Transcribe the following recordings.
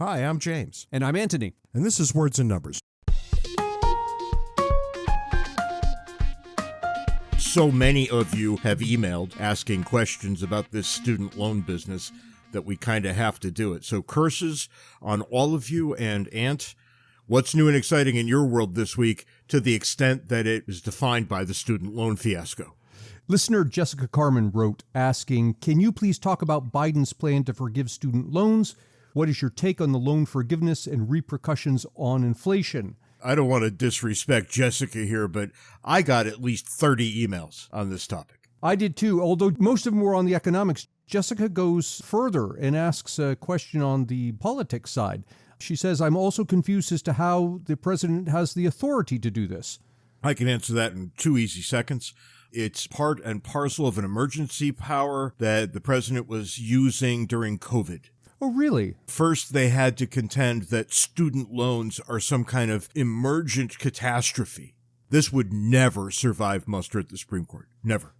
Hi, I'm James. And I'm Anthony. And this is Words and Numbers. So many of you have emailed asking questions about this student loan business that we kind of have to do it. So curses on all of you. And Ant, what's new and exciting in your world this week to the extent that it is defined by the student loan fiasco? Listener Jessica Carmen wrote asking, can you please talk about Biden's plan to forgive student loans? What is your take on the loan forgiveness and repercussions on inflation? I don't want to disrespect Jessica here, but I got at least 30 emails on this topic. I did too, although most of them were on the economics. Jessica goes further and asks a question on the politics side. She says, I'm also confused as to how the president has the authority to do this. I can answer that in 2 easy seconds. It's part and parcel of an emergency power that the president was using during COVID. Oh, really? First, they had to contend that student loans are some kind of emergent catastrophe. This would never survive muster at the Supreme Court. Never.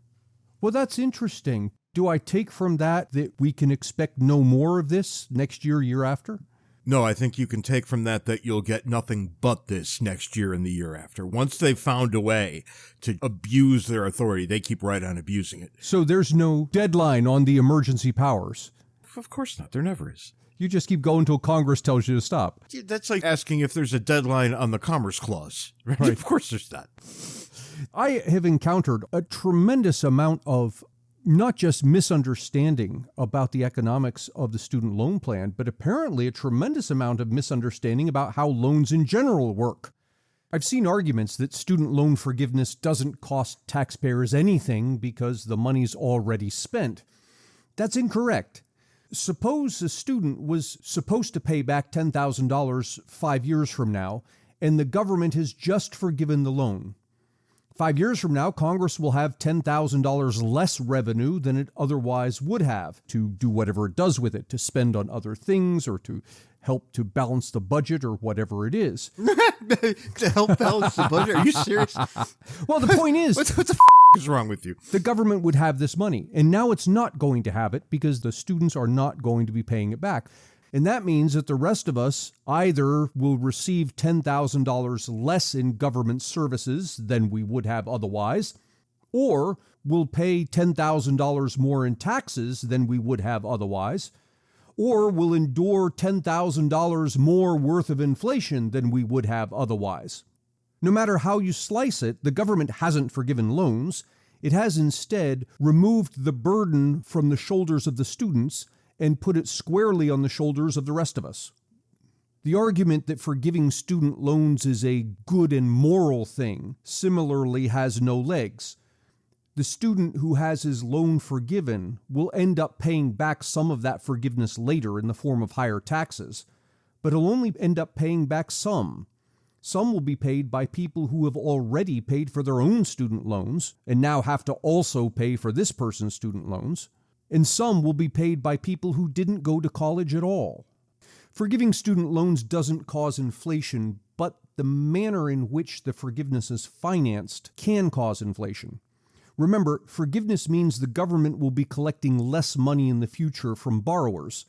Well, that's interesting. Do I take from that we can expect no more of this next year, year after? No, I think you can take from that you'll get nothing but this next year and the year after. Once they've found a way to abuse their authority, they keep right on abusing it. So there's no deadline on the emergency powers? Of course not. There never is. You just keep going until Congress tells you to stop. That's like asking if there's a deadline on the Commerce Clause. Right? Of course there's not. I have encountered a tremendous amount of not just misunderstanding about the economics of the student loan plan, but apparently a tremendous amount of misunderstanding about how loans in general work. I've seen arguments that student loan forgiveness doesn't cost taxpayers anything because the money's already spent. That's incorrect. Suppose a student was supposed to pay back $10,000 5 years from now, and the government has just forgiven the loan. 5 years from now, Congress will have $10,000 less revenue than it otherwise would have to do whatever it does with it, to spend on other things or to help to balance the budget or whatever it is. To help balance the budget? Are you serious? Well, the point is... What the is wrong with you? The government would have this money, and now it's not going to have it because the students are not going to be paying it back. And that means that the rest of us either will receive $10,000 less in government services than we would have otherwise, or will pay $10,000 more in taxes than we would have otherwise, or will endure $10,000 more worth of inflation than we would have otherwise. No matter how you slice it, the government hasn't forgiven loans. It has instead removed the burden from the shoulders of the students and put it squarely on the shoulders of the rest of us. The argument that forgiving student loans is a good and moral thing similarly has no legs. The student who has his loan forgiven will end up paying back some of that forgiveness later in the form of higher taxes, but he'll only end up paying back some. Some will be paid by people who have already paid for their own student loans and now have to also pay for this person's student loans. And some will be paid by people who didn't go to college at all. Forgiving student loans doesn't cause inflation, but the manner in which the forgiveness is financed can cause inflation. Remember, forgiveness means the government will be collecting less money in the future from borrowers.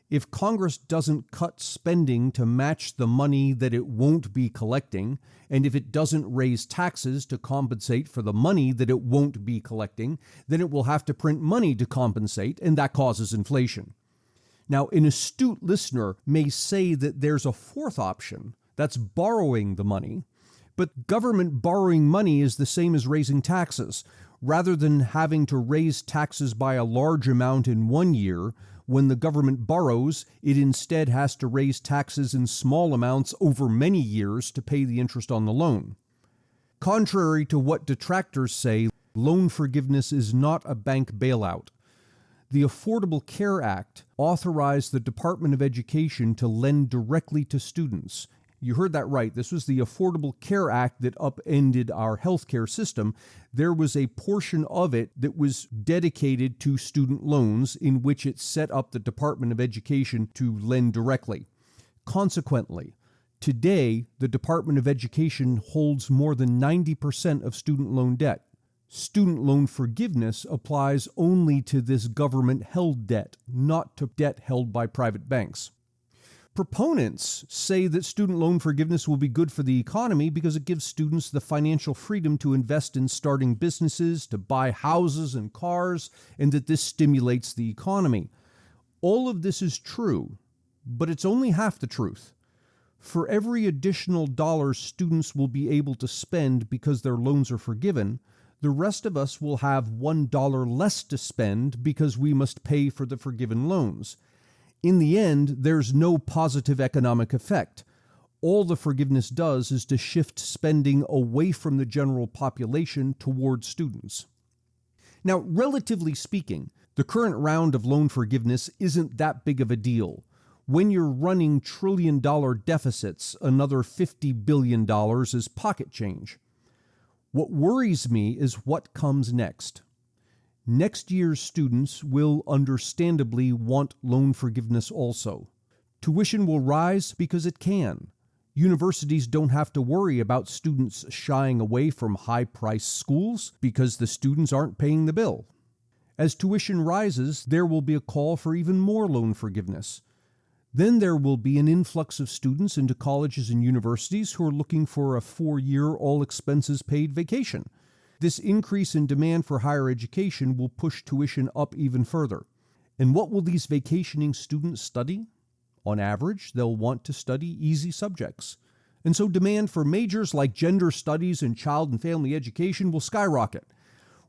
If Congress doesn't cut spending to match the money that it won't be collecting, and if it doesn't raise taxes to compensate for the money that it won't be collecting, then it will have to print money to compensate, and that causes inflation. Now, an astute listener may say that there's a fourth option, that's borrowing the money, but government borrowing money is the same as raising taxes. Rather than having to raise taxes by a large amount in 1 year, when the government borrows, it instead has to raise taxes in small amounts over many years to pay the interest on the loan. Contrary to what detractors say, loan forgiveness is not a bank bailout. The Affordable Care Act authorized the Department of Education to lend directly to students. You heard that right. This was the Affordable Care Act that upended our healthcare system. There was a portion of it that was dedicated to student loans in which it set up the Department of Education to lend directly. Consequently, today, the Department of Education holds more than 90% of student loan debt. Student loan forgiveness applies only to this government-held debt, not to debt held by private banks. Proponents say that student loan forgiveness will be good for the economy because it gives students the financial freedom to invest in starting businesses, to buy houses and cars, and that this stimulates the economy. All of this is true, but it's only half the truth. For every additional dollar students will be able to spend because their loans are forgiven, the rest of us will have $1 less to spend because we must pay for the forgiven loans. In the end, there's no positive economic effect. All the forgiveness does is to shift spending away from the general population toward students. Now, relatively speaking, the current round of loan forgiveness isn't that big of a deal. When you're running trillion-dollar deficits, another $50 billion is pocket change. What worries me is what comes next. Next year's students will understandably want loan forgiveness also. Tuition will rise because it can. Universities don't have to worry about students shying away from high-priced schools because the students aren't paying the bill. As tuition rises, there will be a call for even more loan forgiveness. Then there will be an influx of students into colleges and universities who are looking for a 4-year all-expenses-paid vacation. This increase in demand for higher education will push tuition up even further. And what will these vacationing students study? On average, they'll want to study easy subjects. And so demand for majors like gender studies and child and family education will skyrocket.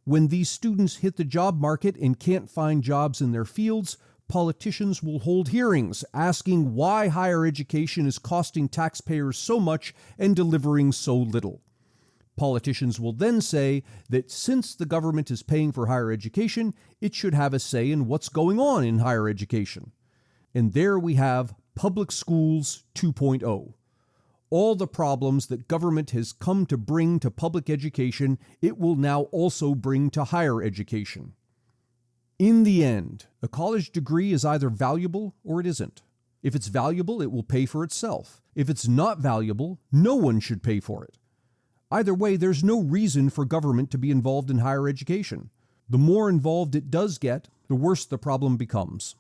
When these students hit the job market and can't find jobs in their fields, politicians will hold hearings asking why higher education is costing taxpayers so much and delivering so little. Politicians will then say that since the government is paying for higher education, it should have a say in what's going on in higher education. And there we have Public Schools 2.0. All the problems that government has come to bring to public education, it will now also bring to higher education. In the end, a college degree is either valuable or it isn't. If it's valuable, it will pay for itself. If it's not valuable, no one should pay for it. Either way, there's no reason for government to be involved in higher education. The more involved it does get, the worse the problem becomes.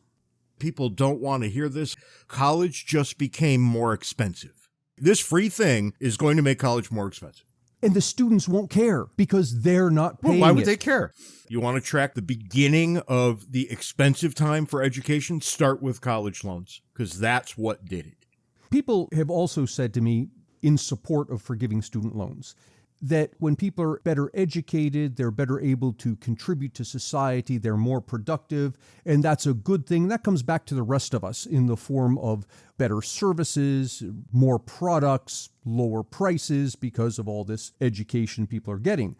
People don't want to hear this. College just became more expensive. This free thing is going to make college more expensive. And the students won't care because they're not paying it. Why would they care? You want to track the beginning of the expensive time for education? Start with college loans, because that's what did it. People have also said to me, in support of forgiving student loans, that when people are better educated, they're better able to contribute to society, they're more productive, and that's a good thing. That comes back to the rest of us in the form of better services, more products, lower prices because of all this education people are getting.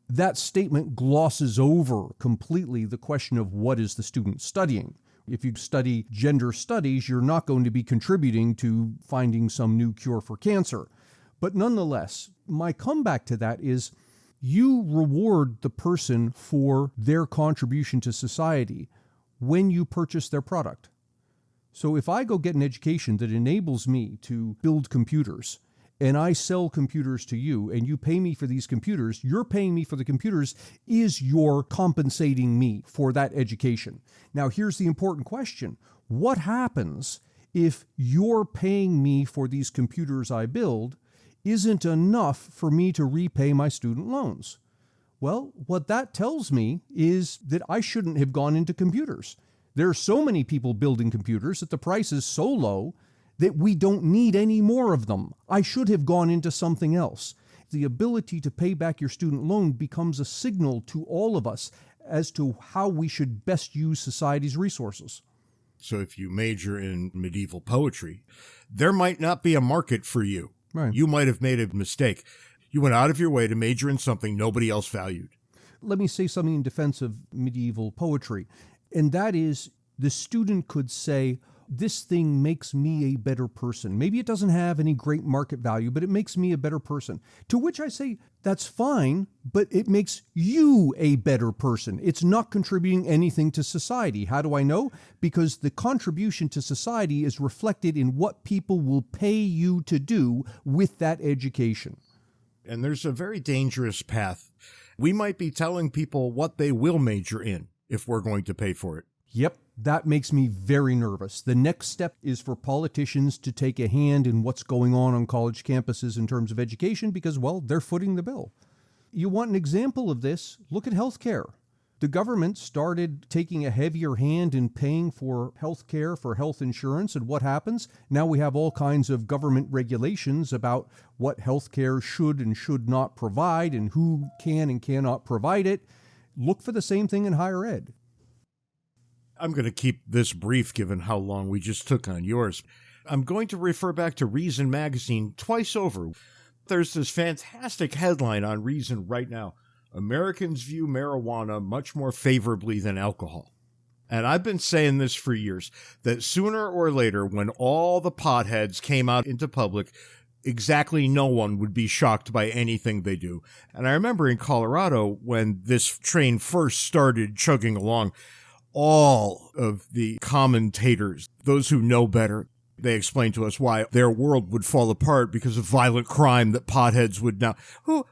That statement glosses over completely the question of what is the student studying. If you study gender studies, you're not going to be contributing to finding some new cure for cancer. But nonetheless, my comeback to that is you reward the person for their contribution to society when you purchase their product. So if I go get an education that enables me to build computers, and I sell computers to you, and you pay me for these computers, you're paying me for the computers, is you're compensating me for that education. Now, here's the important question. What happens if you're paying me for these computers I build isn't enough for me to repay my student loans? Well, what that tells me is that I shouldn't have gone into computers. There are so many people building computers that the price is so low that we don't need any more of them. I should have gone into something else. The ability to pay back your student loan becomes a signal to all of us as to how we should best use society's resources. So if you major in medieval poetry, there might not be a market for you. Right. You might have made a mistake. You went out of your way to major in something nobody else valued. Let me say something in defense of medieval poetry, and that is the student could say, this thing makes me a better person. Maybe it doesn't have any great market value, but it makes me a better person. To which I say, that's fine, but it makes you a better person. It's not contributing anything to society. How do I know? Because the contribution to society is reflected in what people will pay you to do with that education. And there's a very dangerous path. We might be telling people what they will major in if we're going to pay for it. Yep, that makes me very nervous. The next step is for politicians to take a hand in what's going on college campuses in terms of education because, well, they're footing the bill. You want an example of this? Look at healthcare. The government started taking a heavier hand in paying for health care, for health insurance, and what happens? Now we have all kinds of government regulations about what health care should and should not provide and who can and cannot provide it. Look for the same thing in higher ed. I'm going to keep this brief given how long we just took on yours. I'm going to refer back to Reason magazine twice over. There's this fantastic headline on Reason right now. Americans view marijuana much more favorably than alcohol. And I've been saying this for years, that sooner or later, when all the potheads came out into public, exactly no one would be shocked by anything they do. And I remember in Colorado, when this train first started chugging along, all of the commentators, those who know better, they explained to us why their world would fall apart because of violent crime that potheads would now.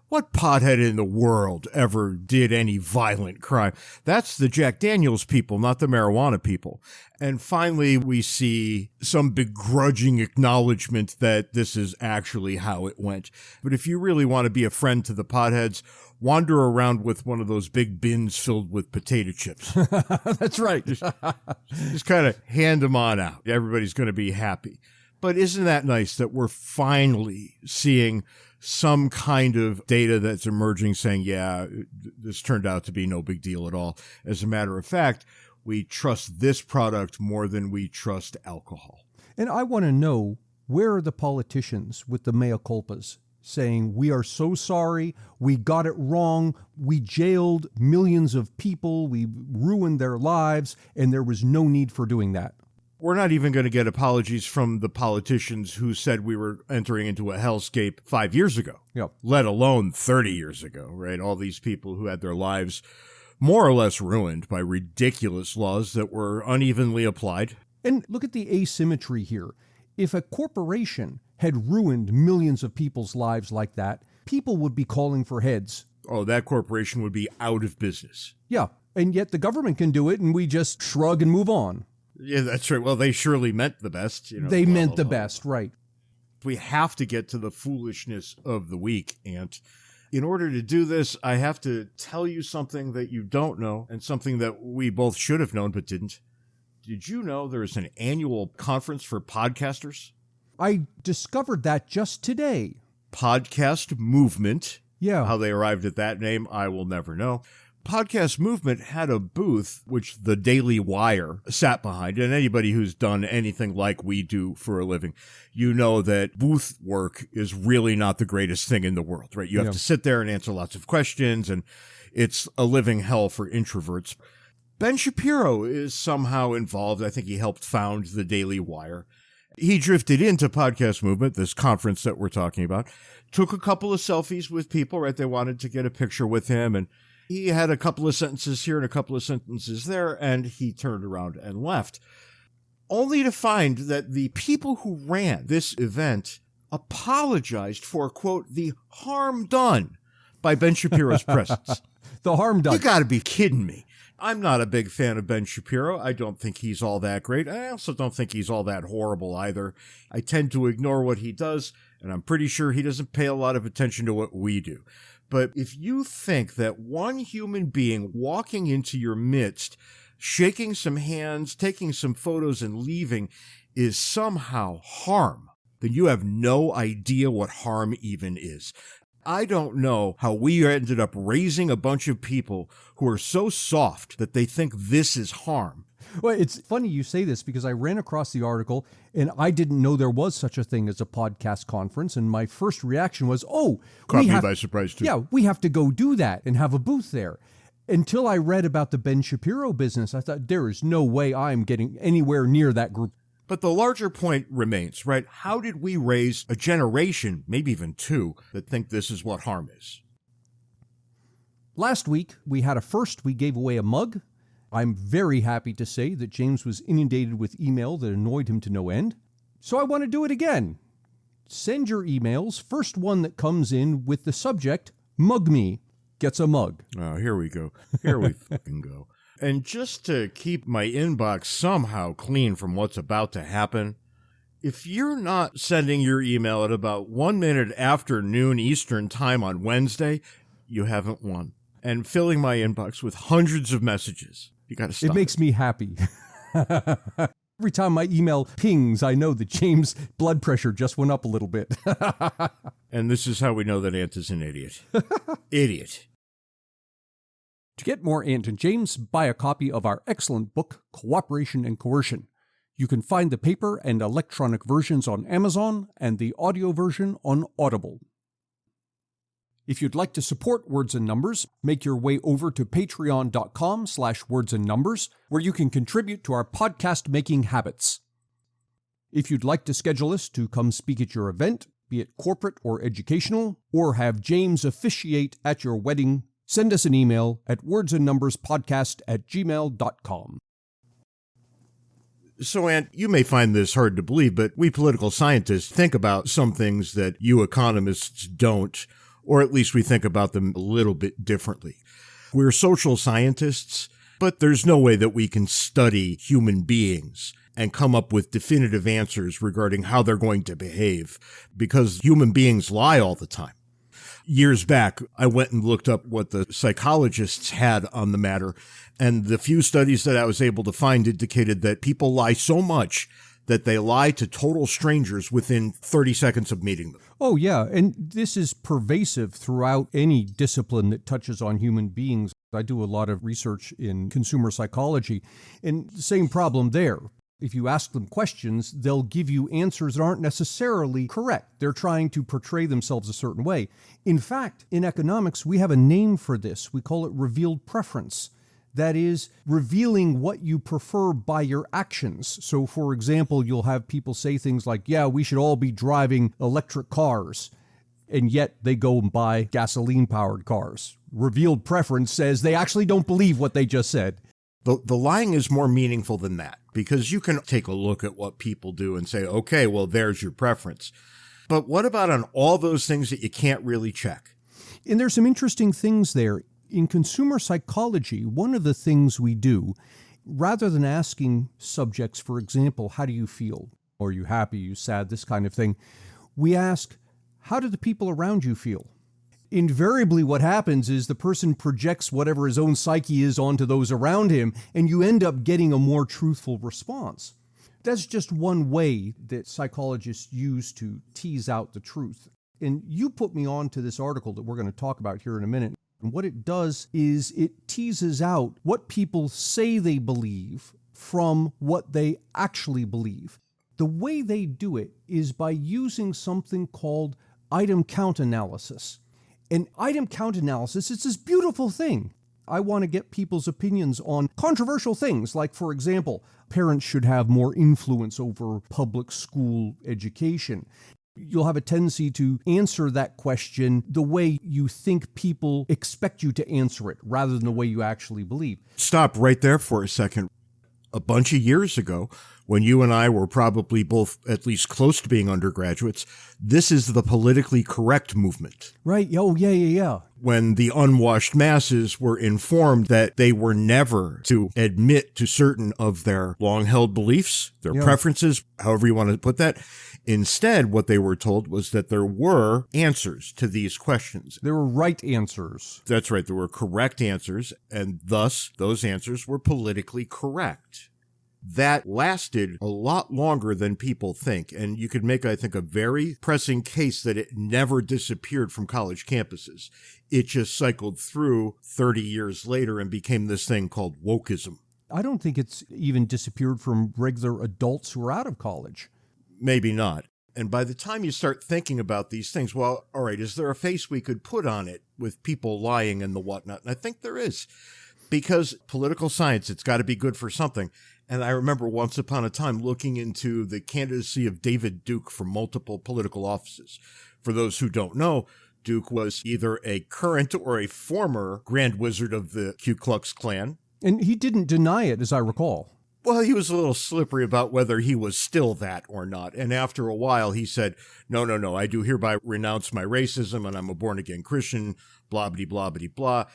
What pothead in the world ever did any violent crime? That's the Jack Daniels people, not the marijuana people. And finally, we see some begrudging acknowledgement that this is actually how it went. But if you really want to be a friend to the potheads, wander around with one of those big bins filled with potato chips. That's right. Just kind of hand them on out. Everybody's going to be happy. But isn't that nice that we're finally seeing some kind of data that's emerging saying, yeah, this turned out to be no big deal at all. As a matter of fact, we trust this product more than we trust alcohol. And I want to know, where are the politicians with the mea culpas? Saying, we are so sorry, we got it wrong, we jailed millions of people, we ruined their lives, and there was no need for doing that. We're not even going to get apologies from the politicians who said we were entering into a hellscape 5 years ago, let alone 30 years ago, right? All these people who had their lives more or less ruined by ridiculous laws that were unevenly applied. And look at the asymmetry here. If a corporation had ruined millions of people's lives like that, people would be calling for heads. Oh, that corporation would be out of business. Yeah, and yet the government can do it, and we just shrug and move on. Yeah, that's right. Well, they surely meant the best. They meant the best, right. We have to get to the foolishness of the week, Ant. In order to do this, I have to tell you something that you don't know, and something that we both should have known but didn't. Did you know there's an annual conference for podcasters? I discovered that just today. Podcast Movement. Yeah. How they arrived at that name, I will never know. Podcast Movement had a booth, which the Daily Wire sat behind. And anybody who's done anything like we do for a living, you know that booth work is really not the greatest thing in the world, right? You have to sit there and answer lots of questions, and it's a living hell for introverts. Ben Shapiro is somehow involved. I think he helped found the Daily Wire. He drifted into Podcast Movement, this conference that we're talking about, took a couple of selfies with people, right? They wanted to get a picture with him, and he had a couple of sentences here and a couple of sentences there, and he turned around and left, only to find that the people who ran this event apologized for, quote, the harm done by Ben Shapiro's presence. The harm done. You got to be kidding me. I'm not a big fan of Ben Shapiro. I don't think he's all that great. I also don't think he's all that horrible either. I tend to ignore what he does, and I'm pretty sure he doesn't pay a lot of attention to what we do. But if you think that one human being walking into your midst, shaking some hands, taking some photos, and leaving is somehow harm, then you have no idea what harm even is. I don't know how we ended up raising a bunch of people who are so soft that they think this is harm. Well, it's funny you say this because I ran across the article and I didn't know there was such a thing as a podcast conference. And my first reaction was, caught me by surprise too. Yeah, we have to go do that and have a booth there. Until I read about the Ben Shapiro business, I thought there is no way I'm getting anywhere near that group. But the larger point remains, right? How did we raise a generation, maybe even two, that think this is what harm is? Last week, we had a first. We gave away a mug. I'm very happy to say that James was inundated with email that annoyed him to no end. So I want to do it again. Send your emails. First one that comes in with the subject, Mug Me, gets a mug. Oh, here we go. Here we fucking go. And just to keep my inbox somehow clean from what's about to happen, if you're not sending your email at about 1 minute after noon Eastern time on Wednesday, you haven't won. And filling my inbox with hundreds of messages. You got to stop. It makes me happy. Every time my email pings, I know that James' blood pressure just went up a little bit. And this is how we know that Ant is an idiot. Idiot. To get more Ant and James, buy a copy of our excellent book, Cooperation and Coercion. You can find the paper and electronic versions on Amazon and the audio version on Audible. If you'd like to support Words and Numbers, make your way over to patreon.com/wordsandnumbers, where you can contribute to our podcast-making habits. If you'd like to schedule us to come speak at your event, be it corporate or educational, or have James officiate at your wedding, send us an email at wordsandnumberspodcast@gmail.com. So, Ant, you may find this hard to believe, but we political scientists think about some things that you economists don't, or at least we think about them a little bit differently. We're social scientists, but there's no way that we can study human beings and come up with definitive answers regarding how they're going to behave, because human beings lie all the time. Years back, I went and looked up what the psychologists had on the matter, and the few studies that I was able to find indicated that people lie so much that they lie to total strangers within 30 seconds of meeting them. Oh, yeah, and this is pervasive throughout any discipline that touches on human beings. I do a lot of research in consumer psychology, and the same problem there. If you ask them questions, they'll give you answers that aren't necessarily correct. They're trying to portray themselves a certain way. In fact, in economics, we have a name for this. We call it revealed preference. That is, revealing what you prefer by your actions. So, for example, you'll have people say things like, yeah, we should all be driving electric cars, and yet they go and buy gasoline-powered cars. Revealed preference says they actually don't believe what they just said. The lying is more meaningful than that, because you can take a look at what people do and say, okay, well, there's your preference. But what about on all those things that you can't really check? And there's some interesting things there. In consumer psychology, one of the things we do, rather than asking subjects, for example, how do you feel? Are you happy? Are you sad? This kind of thing. We ask, how do the people around you feel? Invariably, what happens is the person projects whatever his own psyche is onto those around him, and you end up getting a more truthful response. That's just one way that psychologists use to tease out the truth. And you put me on to this article that we're going to talk about here in a minute. And what it does is it teases out what people say they believe from what they actually believe. The way they do it is by using something called item count analysis. And item count analysis is this beautiful thing. I want to get people's opinions on controversial things, like, for example, parents should have more influence over public school education. You'll have a tendency to answer that question the way you think people expect you to answer it, rather than the way you actually believe. Stop right there for a second. A bunch of years ago, when you and I were probably both at least close to being undergraduates, this is the politically correct movement. Right. Oh, yeah. When the unwashed masses were informed that they were never to admit to certain of their long-held beliefs, their preferences, however you want to put that. Instead, what they were told was that there were answers to these questions. There were right answers. That's right. There were correct answers, and thus those answers were politically correct. That lasted a lot longer than people think, and you could make, I think, a very pressing case that it never disappeared from college campuses. It just cycled through 30 years later and became this thing called wokeism. I don't think it's even disappeared from regular adults who are out of college. Maybe not. And by the time you start thinking about these things, well, all right, is there a face we could put on it with people lying and the whatnot? And I think there is. Because political science, it's got to be good for something. And I remember once upon a time looking into the candidacy of David Duke for multiple political offices. For those who don't know, Duke was either a current or a former Grand Wizard of the Ku Klux Klan. And he didn't deny it, as I recall. Well, he was a little slippery about whether he was still that or not. And after a while, he said, no, I do hereby renounce my racism, and I'm a born-again Christian, blah, blah, blah, blah, blah.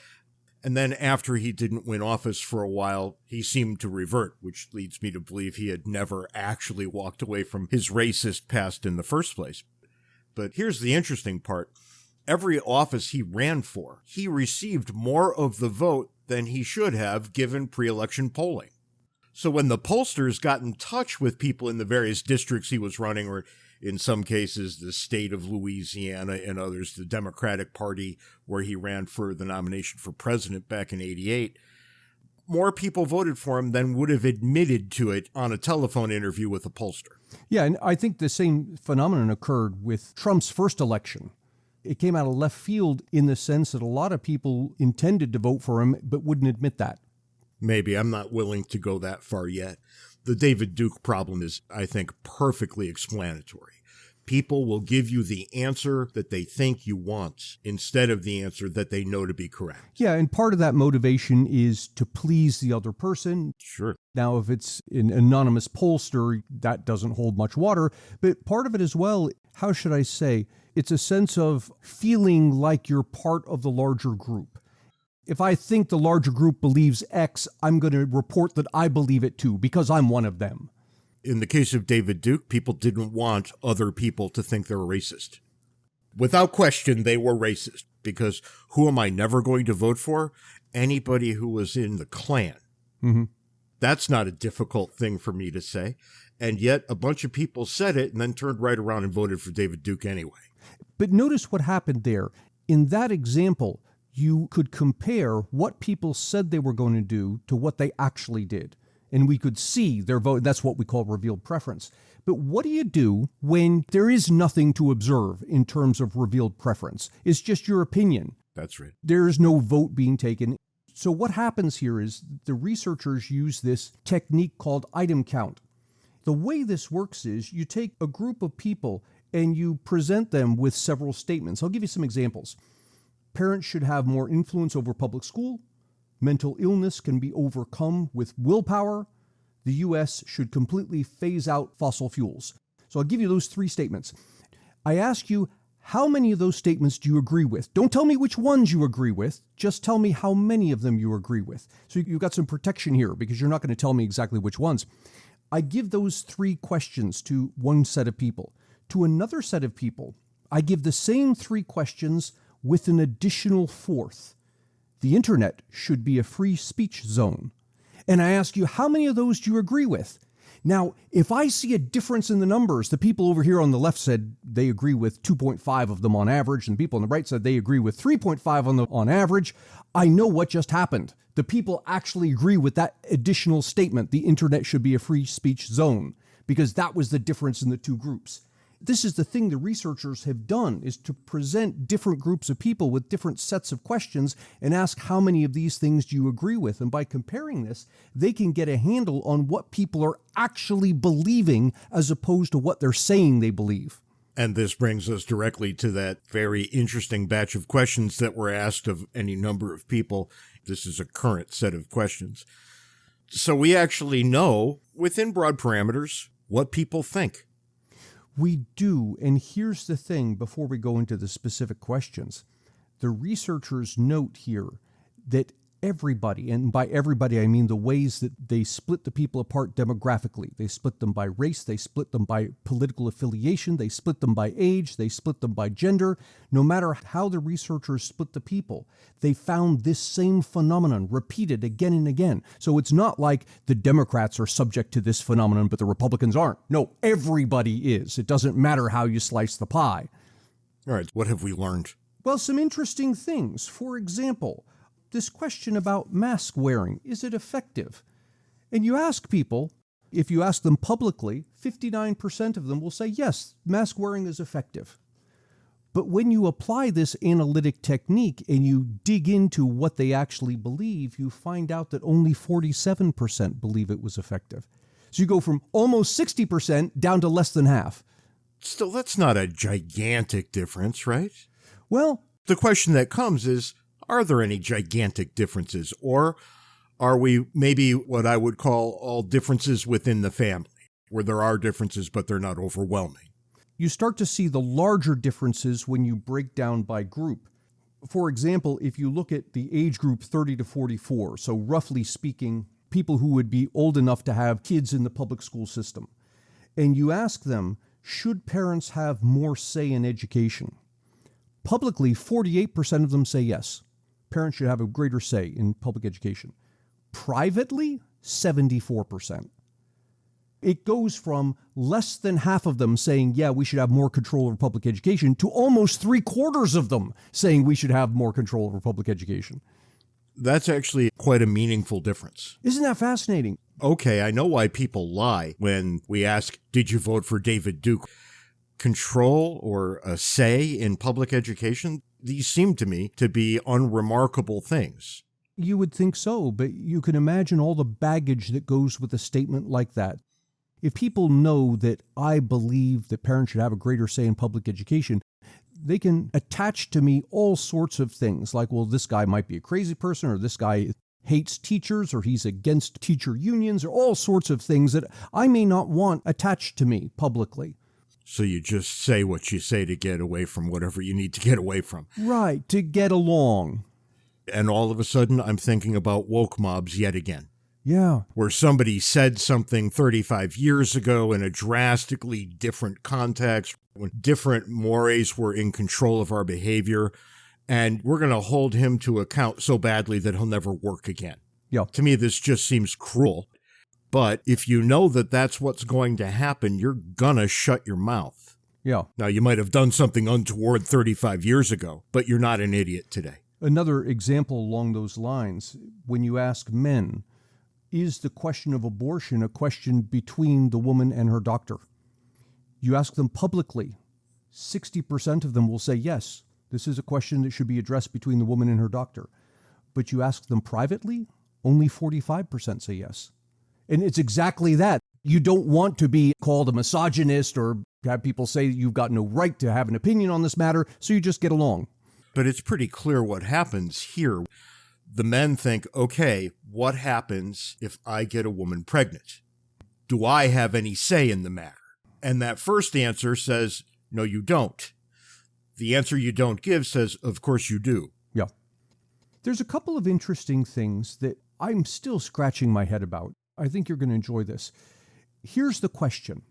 And then after he didn't win office for a while, he seemed to revert, which leads me to believe he had never actually walked away from his racist past in the first place. But here's the interesting part. Every office he ran for, he received more of the vote than he should have given pre-election polling. So when the pollsters got in touch with people in the various districts he was running, or in some cases the state of Louisiana and others, the Democratic Party, where he ran for the nomination for president back in '88, more people voted for him than would have admitted to it on a telephone interview with a pollster. Yeah, and I think the same phenomenon occurred with Trump's first election. It came out of left field in the sense that a lot of people intended to vote for him but wouldn't admit that. Maybe. I'm not willing to go that far yet. The David Duke problem is, I think, perfectly explanatory. People will give you the answer that they think you want instead of the answer that they know to be correct. Yeah, and part of that motivation is to please the other person. Sure. Now, if it's an anonymous pollster, that doesn't hold much water. But part of it as well, how should I say, it's a sense of feeling like you're part of the larger group. If I think the larger group believes X, I'm going to report that I believe it too, because I'm one of them. In the case of David Duke, people didn't want other people to think they were racist. Without question, they were racist, because who am I never going to vote for? Anybody who was in the Klan. Mm-hmm. That's not a difficult thing for me to say. And yet a bunch of people said it and then turned right around and voted for David Duke anyway. But notice what happened there. In that example, you could compare what people said they were going to do to what they actually did. And we could see their vote. That's what we call revealed preference. But what do you do when there is nothing to observe in terms of revealed preference? It's just your opinion. That's right. There is no vote being taken. So what happens here is the researchers use this technique called item count. The way this works is you take a group of people and you present them with several statements. I'll give you some examples. Parents should have more influence over public school. Mental illness can be overcome with willpower. The U.S. should completely phase out fossil fuels. So I'll give you those three statements. I ask you, how many of those statements do you agree with? Don't tell me which ones you agree with. Just tell me how many of them you agree with. So you've got some protection here because you're not going to tell me exactly which ones. I give those three questions to one set of people. To another set of people, I give the same three questions with an additional fourth. The internet should be a free speech zone. And I ask you, how many of those do you agree with? Now, if I see a difference in the numbers, the people over here on the left said they agree with 2.5 of them on average, and the people on the right said they agree with 3.5 on average, I know what just happened. The people actually agree with that additional statement, the internet should be a free speech zone, because that was the difference in the two groups. This is the thing the researchers have done, is to present different groups of people with different sets of questions and ask how many of these things do you agree with. And by comparing this, they can get a handle on what people are actually believing as opposed to what they're saying they believe. And this brings us directly to that very interesting batch of questions that were asked of any number of people. This is a current set of questions. So we actually know, within broad parameters, what people think. We do, and here's the thing before we go into the specific questions. The researchers note here that everybody, and by everybody I mean the ways that they split the people apart demographically. They split them by race, they split them by political affiliation, they split them by age, they split them by gender. No matter how the researchers split the people, they found this same phenomenon repeated again and again. So it's not like the Democrats are subject to this phenomenon, but the Republicans aren't. No, everybody is. It doesn't matter how you slice the pie. All right, what have we learned? Well, some interesting things. For example, this question about mask wearing, is it effective? And you ask people, if you ask them publicly, 59% of them will say, yes, mask wearing is effective. But when you apply this analytic technique and you dig into what they actually believe, you find out that only 47% believe it was effective. So you go from almost 60% down to less than half. Still, that's not a gigantic difference, right? Well, the question that comes is, are there any gigantic differences, or are we maybe what I would call all differences within the family, where there are differences, but they're not overwhelming? You start to see the larger differences when you break down by group. For example, if you look at the age group 30 to 44, so roughly speaking, people who would be old enough to have kids in the public school system, and you ask them, should parents have more say in education? Publicly, 48% of them say yes. Parents should have a greater say in public education. Privately, 74%. It goes from less than half of them saying, yeah, we should have more control over public education, to almost 3/4 of them saying we should have more control over public education. That's actually quite a meaningful difference. Isn't that fascinating? Okay, I know why people lie when we ask, did you vote for David Duke? Control or a say in public education, these seem to me to be unremarkable things. You would think so, but you can imagine all the baggage that goes with a statement like that. If people know that I believe that parents should have a greater say in public education, they can attach to me all sorts of things like, well, this guy might be a crazy person, or this guy hates teachers, or he's against teacher unions, or all sorts of things that I may not want attached to me publicly. So you just say what you say to get away from whatever you need to get away from. Right, to get along. And all of a sudden, I'm thinking about woke mobs yet again. Yeah. Where somebody said something 35 years ago in a drastically different context, when different mores were in control of our behavior, and we're going to hold him to account so badly that he'll never work again. Yeah. To me, this just seems cruel. But if you know that that's what's going to happen, you're going to shut your mouth. Yeah. Now, you might have done something untoward 35 years ago, but you're not an idiot today. Another example along those lines, when you ask men, is the question of abortion a question between the woman and her doctor? You ask them publicly, 60% of them will say yes, this is a question that should be addressed between the woman and her doctor. But you ask them privately, only 45% say yes. And it's exactly that. You don't want to be called a misogynist or have people say you've got no right to have an opinion on this matter, so you just get along. But it's pretty clear what happens here. The men think, okay, what happens if I get a woman pregnant? Do I have any say in the matter? And that first answer says, no, you don't. The answer you don't give says, of course you do. Yeah. There's a couple of interesting things that I'm still scratching my head about. I think you're going to enjoy this. Here's the question.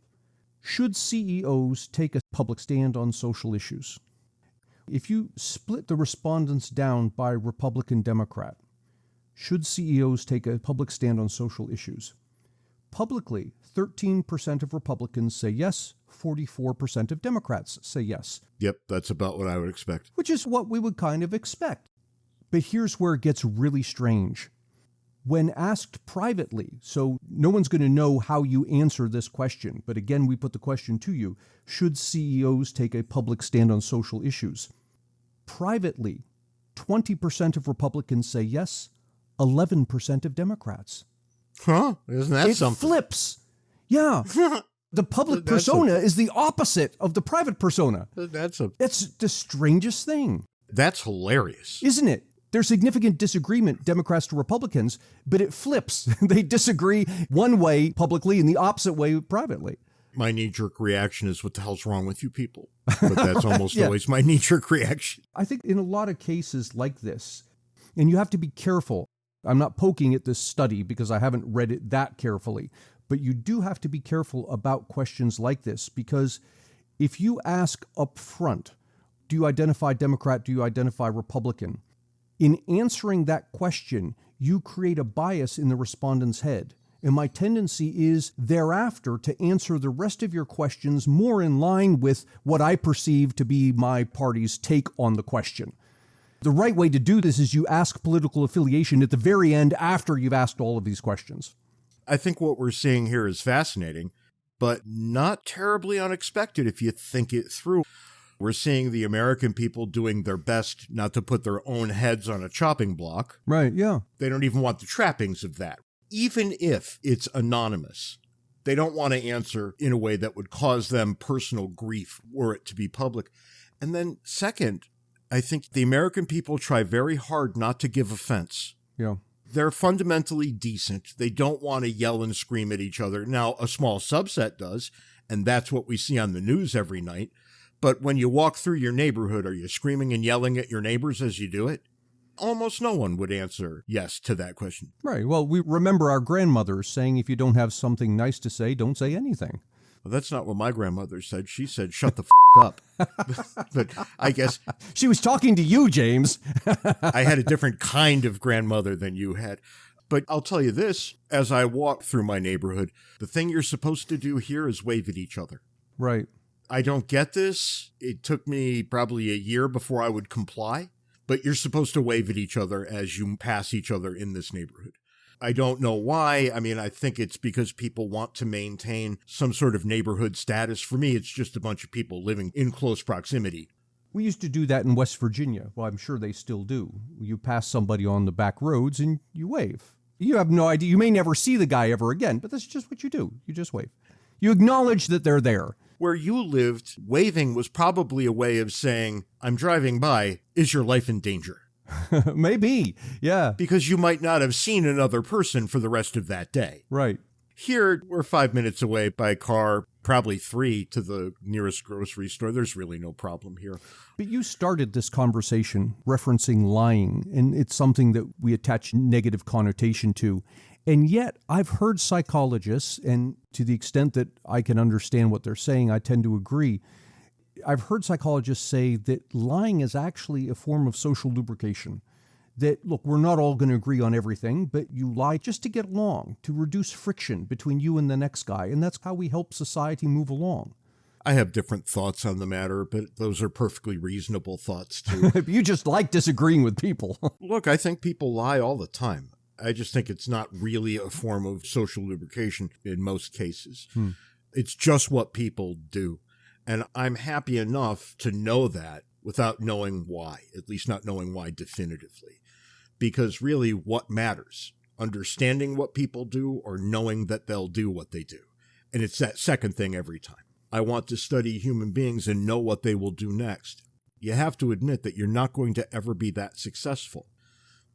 Should CEOs take a public stand on social issues? If you split the respondents down by Republican, Democrat, should CEOs take a public stand on social issues? Publicly, 13% of Republicans say yes, 44% of Democrats say yes. Yep, that's about what I would expect. Which is what we would kind of expect. But here's where it gets really strange. When asked privately, so no one's going to know how you answer this question, but again, we put the question to you, should CEOs take a public stand on social issues? Privately, 20% of Republicans say yes, 11% of Democrats. Huh? Isn't that It something? flips. Yeah. The public persona is the opposite of the private persona. That's the strangest thing. That's hilarious. Isn't it? There's significant disagreement, Democrats to Republicans, but it flips. They disagree one way publicly and the opposite way privately. My knee-jerk reaction is, what the hell's wrong with you people? But that's almost always my knee-jerk reaction. I think in a lot of cases like this, and you have to be careful. I'm not poking at this study because I haven't read it that carefully, but you do have to be careful about questions like this, because if you ask up front, do you identify Democrat, do you identify Republican? In answering that question, you create a bias in the respondent's head. And my tendency is thereafter to answer the rest of your questions more in line with what I perceive to be my party's take on the question. The right way to do this is you ask political affiliation at the very end after you've asked all of these questions. I think what we're seeing here is fascinating, but not terribly unexpected if you think it through. We're seeing the American people doing their best not to put their own heads on a chopping block. Right, yeah. They don't even want the trappings of that. Even if it's anonymous, they don't want to answer in a way that would cause them personal grief were it to be public. And then second, I think the American people try very hard not to give offense. Yeah. They're fundamentally decent. They don't want to yell and scream at each other. Now, a small subset does, and that's what we see on the news every night. But when you walk through your neighborhood, are you screaming and yelling at your neighbors as you do it? Almost no one would answer yes to that question. Right. Well, we remember our grandmothers saying if you don't have something nice to say, don't say anything. Well, that's not what my grandmother said. She said, shut the up. But I guess she was talking to you, James. I had a different kind of grandmother than you had. But I'll tell you this, as I walk through my neighborhood, the thing you're supposed to do here is wave at each other. Right. I don't get this. It took me probably a year before I would comply. But you're supposed to wave at each other as you pass each other in this neighborhood. I don't know why. I mean, I think it's because people want to maintain some sort of neighborhood status. For me, it's just a bunch of people living in close proximity. We used to do that in West Virginia. Well, I'm sure they still do. You pass somebody on the back roads and you wave. You have no idea. You may never see the guy ever again, but that's just what you do. You just wave. You acknowledge that they're there. Where you lived, waving was probably a way of saying, I'm driving by, is your life in danger? Maybe, yeah. Because you might not have seen another person for the rest of that day. Right. Here, we're 5 minutes away by car, probably 3 to the nearest grocery store. There's really no problem here. But you started this conversation referencing lying, and it's something that we attach negative connotation to. And yet, I've heard psychologists, and to the extent that I can understand what they're saying, I tend to agree. I've heard psychologists say that lying is actually a form of social lubrication. That, look, we're not all going to agree on everything, but you lie just to get along, to reduce friction between you and the next guy. And that's how we help society move along. I have different thoughts on the matter, but those are perfectly reasonable thoughts, too. You just like disagreeing with people. Look, I think people lie all the time. I just think it's not really a form of social lubrication in most cases. It's just what people do. And I'm happy enough to know that without knowing why, at least not knowing why definitively. Because really what matters, understanding what people do or knowing that they'll do what they do. And it's that second thing every time. I want to study human beings and know what they will do next. You have to admit that you're not going to ever be that successful.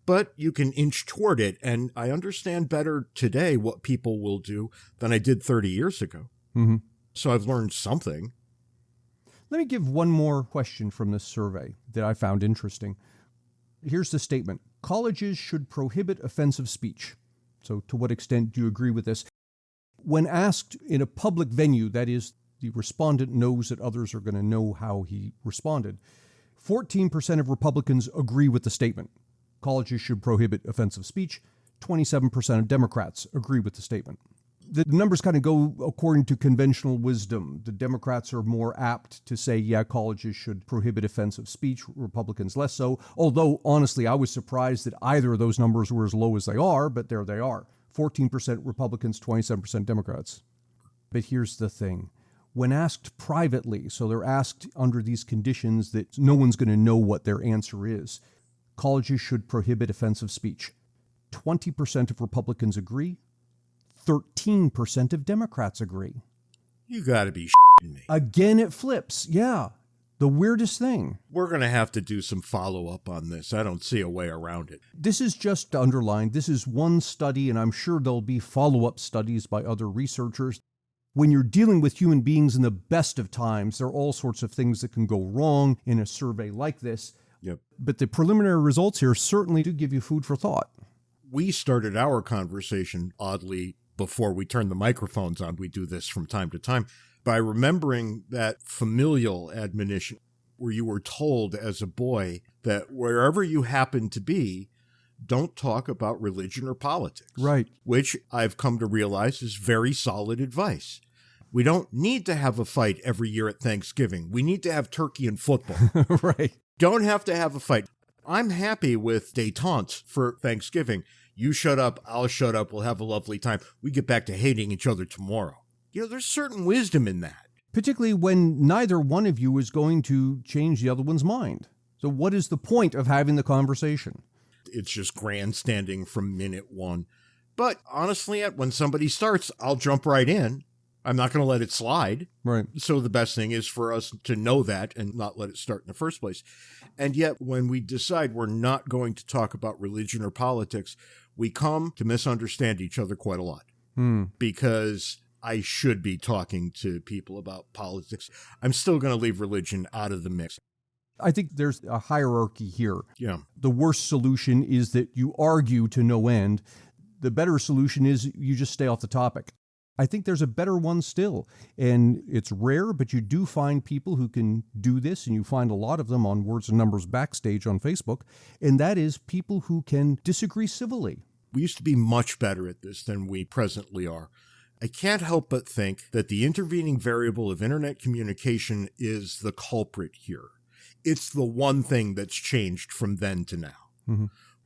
But you can inch toward it, and I understand better today what people will do than I did 30 years ago. Mm-hmm. So I've learned something. Let me give one more question from this survey that I found interesting. Here's the statement. Colleges should prohibit offensive speech. So to what extent do you agree with this? When asked in a public venue, that is, the respondent knows that others are going to know how he responded, 14% of Republicans agree with the statement. Colleges should prohibit offensive speech. 27% of Democrats agree with the statement. The numbers kind of go according to conventional wisdom. The Democrats are more apt to say, yeah, colleges should prohibit offensive speech, Republicans less so. Although, honestly, I was surprised that either of those numbers were as low as they are, but there they are. 14% Republicans, 27% Democrats. But here's the thing. When asked privately, so they're asked under these conditions that no one's going to know what their answer is, colleges should prohibit offensive speech. 20% of Republicans agree. 13% of Democrats agree. You got to be shitting me. Again, it flips. Yeah. The weirdest thing. We're going to have to do some follow-up on this. I don't see a way around it. This is just to underline, this is one study, and I'm sure there'll be follow-up studies by other researchers. When you're dealing with human beings in the best of times, there are all sorts of things that can go wrong in a survey like this. Yep. But the preliminary results here certainly do give you food for thought. We started our conversation, oddly, before we turn the microphones on. We do this from time to time by remembering that familial admonition where you were told as a boy that wherever you happen to be, don't talk about religion or politics. Right. Which I've come to realize is very solid advice. We don't need to have a fight every year at Thanksgiving. We need to have turkey and football. Right. Don't have to have a fight. I'm happy with détente for Thanksgiving. You shut up, I'll shut up, we'll have a lovely time. We get back to hating each other tomorrow. You know, there's certain wisdom in that. Particularly when neither one of you is going to change the other one's mind. So what is the point of having the conversation? It's just grandstanding from minute one. But honestly, when somebody starts, I'll jump right in. I'm not going to let it slide. Right. So the best thing is for us to know that and not let it start in the first place. And yet, when we decide we're not going to talk about religion or politics, we come to misunderstand each other quite a lot. Because I should be talking to people about politics. I'm still going to leave religion out of the mix. I think there's a hierarchy here. Yeah. The worst solution is that you argue to no end. The better solution is you just stay off the topic. I think there's a better one still, and it's rare, but you do find people who can do this, and you find a lot of them on Words and Numbers Backstage on Facebook, and that is people who can disagree civilly. We used to be much better at this than we presently are. I can't help but think that the intervening variable of internet communication is the culprit here. It's the one thing that's changed from then to now. Mm-hmm.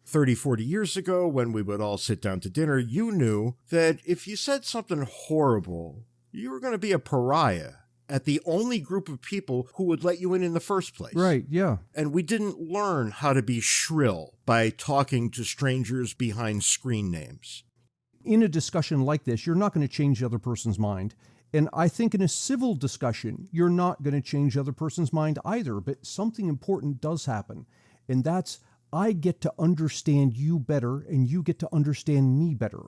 30, 40 years ago, when we would all sit down to dinner, you knew that if you said something horrible, you were going to be a pariah at the only group of people who would let you in the first place. Right, yeah. And we didn't learn how to be shrill by talking to strangers behind screen names. In a discussion like this, you're not going to change the other person's mind. And I think in a civil discussion, you're not going to change the other person's mind either. But something important does happen. And that's, I get to understand you better and you get to understand me better.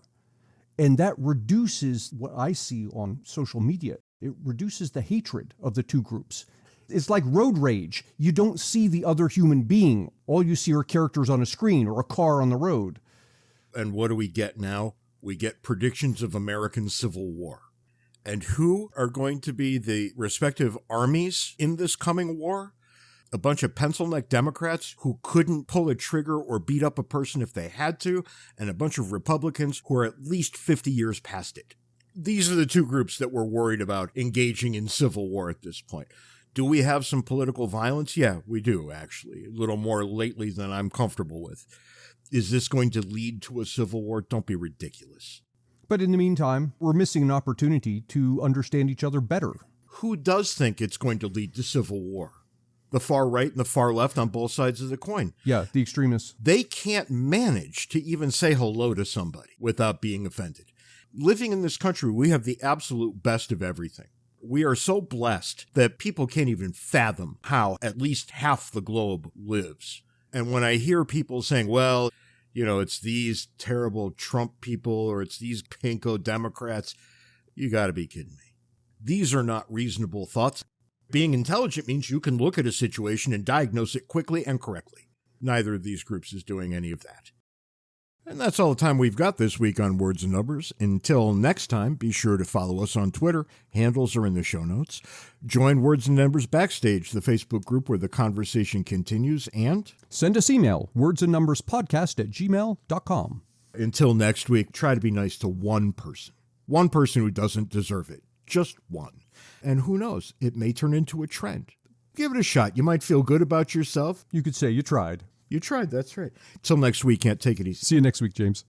And that reduces what I see on social media. It reduces the hatred of the two groups. It's like road rage. You don't see the other human being. All you see are characters on a screen or a car on the road. And what do we get now? We get predictions of American Civil War. And who are going to be the respective armies in this coming war? A bunch of pencil-neck Democrats who couldn't pull a trigger or beat up a person if they had to, and a bunch of Republicans who are at least 50 years past it. These are the two groups that we're worried about engaging in civil war at this point. Do we have some political violence? Yeah, we do, actually. A little more lately than I'm comfortable with. Is this going to lead to a civil war? Don't be ridiculous. But in the meantime, we're missing an opportunity to understand each other better. Who does think it's going to lead to civil war? The far right and the far left on both sides of the coin. Yeah, the extremists. They can't manage to even say hello to somebody without being offended. Living in this country, we have the absolute best of everything. We are so blessed that people can't even fathom how at least half the globe lives. And when I hear people saying, well, you know, it's these terrible Trump people or it's these pinko Democrats, you got to be kidding me. These are not reasonable thoughts. Being intelligent means you can look at a situation and diagnose it quickly and correctly. Neither of these groups is doing any of that. And that's all the time we've got this week on Words and Numbers. Until next time, be sure to follow us on Twitter. Handles are in the show notes. Join Words and Numbers Backstage, the Facebook group where the conversation continues, and send us email, wordsandnumberspodcast@gmail.com. Until next week, try to be nice to one person who doesn't deserve it. Just one. And who knows, it may turn into a trend. Give it a shot. You might feel good about yourself. You could say you tried. You tried, that's right. Till next week, can't take it easy. See you next week, James.